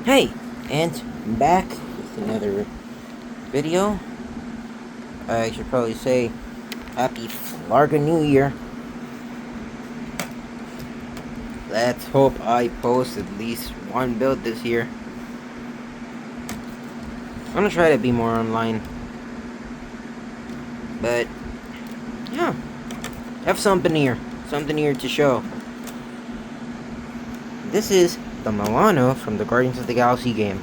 Hey, and I'm back with another video. I should probably say Happy Flarga New Year. Let's hope I post at least one build this year. I'm gonna try to be more online. But, yeah. Have something here to show. This is the Milano from the Guardians of the Galaxy game.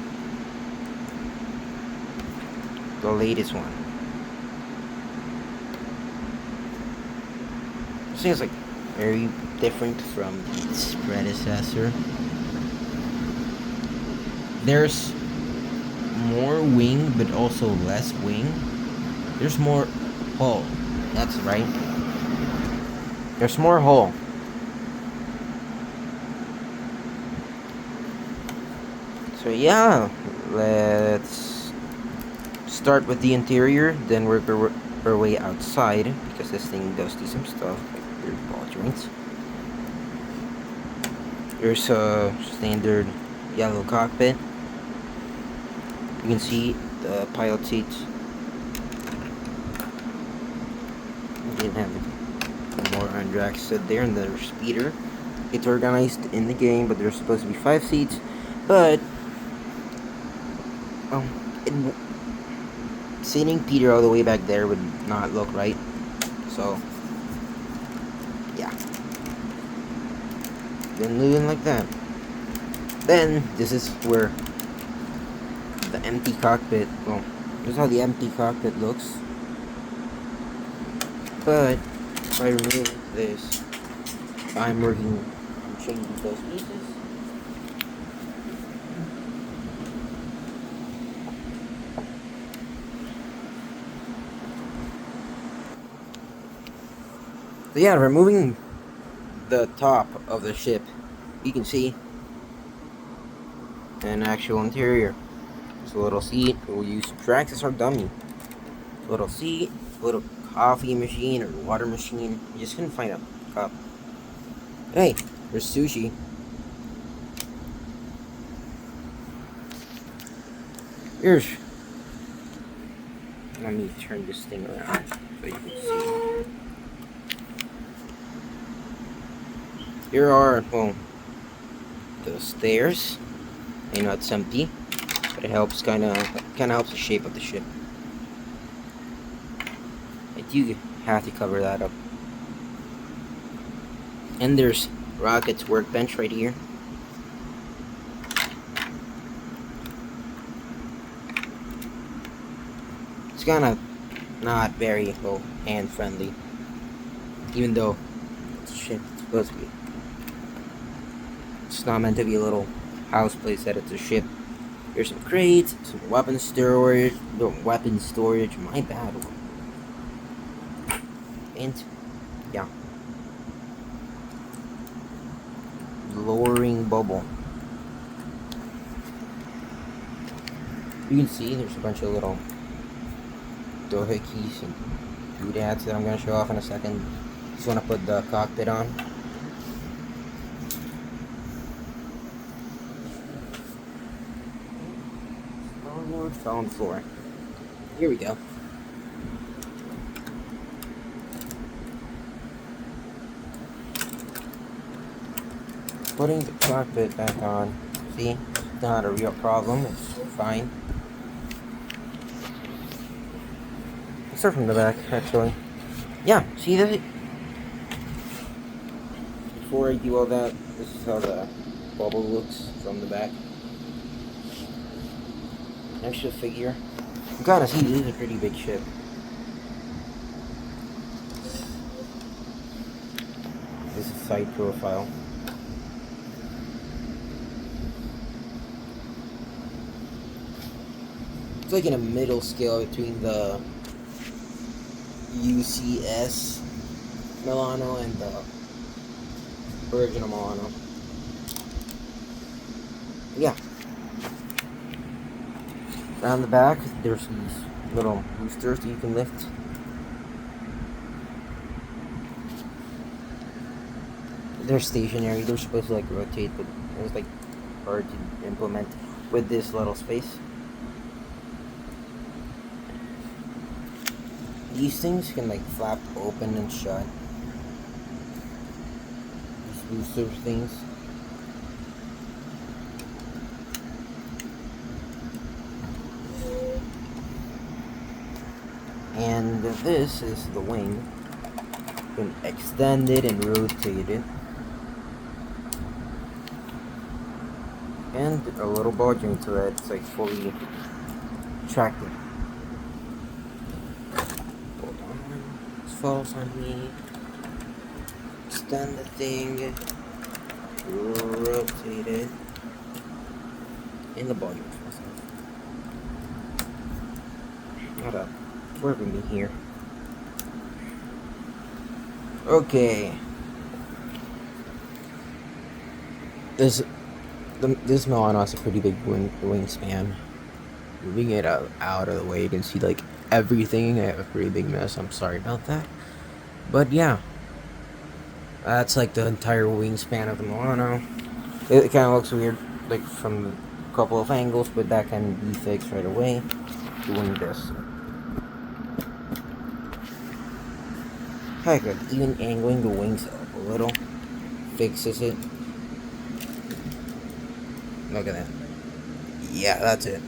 The latest one. This thing is like very different from its predecessor. There's more wing, but also less wing. There's more hull. That's right. There's more hull. So yeah, let's start with the interior, then work our way outside, because this thing does do some stuff, like weird ball joints. There's a standard yellow cockpit. You can see the pilot seats. We didn't have more Andrax sit there, and their speeder. It's organized in the game, but there's supposed to be 5 seats. But sitting Peter all the way back there would not look right. So yeah, then leaving like that. Then this is where the empty cockpit. Well, this is how the empty cockpit looks. But if I remove this, I'm working on changing those pieces. So yeah, removing the top of the ship, you can see an actual interior. There's a little seat. We'll use Drax as our dummy. A little seat, a little coffee machine or water machine. You just couldn't find a cup. Hey, there's sushi. Here's. Let me turn this thing around so you can see. Here are, well, the stairs. I know it's empty, but it helps kind of helps the shape of the ship. I do have to cover that up. And there's Rocket's workbench right here. It's kind of not very hand friendly, even though it's a ship. It's supposed to be. It's not meant to be a little house place that it's a ship. Here's some crates, some weapon storage. No, weapon storage. My bad. And yeah, lowering bubble. You can see there's a bunch of little doohickeys and doodads that I'm going to show off in a second. Just want to put the cockpit on. Starboard fell on the floor. Here we go. Putting the cockpit back on. See? It's not a real problem. It's fine. Let's start from the back, actually. Yeah, see that? Before I do all that, this is how the bubble looks from the back. Extra figure. You gotta see, this is a pretty big ship. This is side profile. It's like in a middle scale between the UCS Milano and the original Milano. Yeah. Around the back, there's these little boosters that you can lift. They're stationary. They're supposed to like rotate, but it was like hard to implement. with this little space. These things can like flap open and shut. These booster things. And this is the wing. You can extend it and rotate it. And a little ball joint so that it's like fully retracted. Hold on. This falls on me. Extend the thing. Rotate it. And the ball joint falls off. Not up. Working me here. Okay. This Milano has a pretty big wingspan. Moving it out of the way, you can see like everything. I have a pretty big mess. I'm sorry about that. But yeah, that's like the entire wingspan of the Milano. It kind of looks weird, like from a couple of angles, but that can be fixed right away doing this. Heck, like even angling the wings up a little fixes it. Look at that. Yeah, that's it.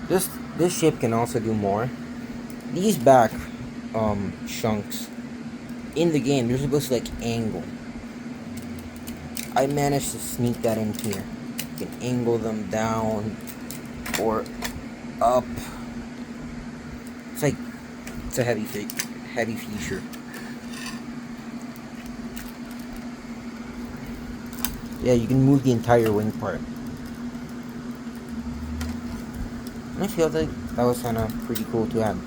This ship can also do more. These back chunks in the game, they're supposed to like angle. I managed to sneak that in here. You can angle them down or up. It's a heavy feature. Yeah, you can move the entire wing part. And I feel like that was kind of pretty cool to have.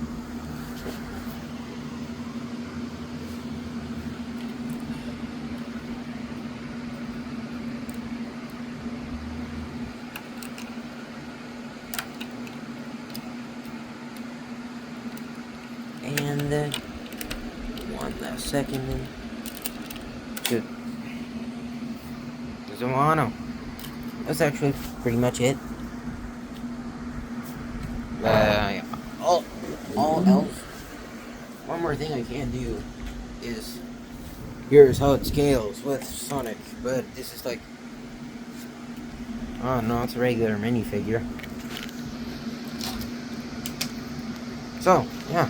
And one last second. Good. There's a Milano. That's actually pretty much it. Yeah. All else. One more thing I can do is here's how it scales with Sonic, but this is like, oh no, it's a regular minifigure. So yeah.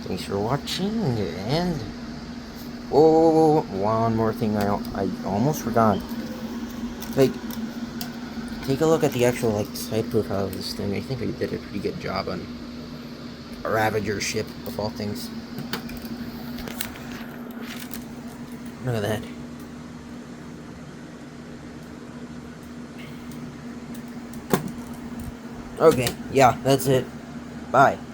Thanks for watching, and oh, one more thing I almost forgot. Like, take a look at the actual like side profile of this thing. I think I did a pretty good job on a Ravager ship of all things. Look at that. Okay, yeah, that's it. Bye.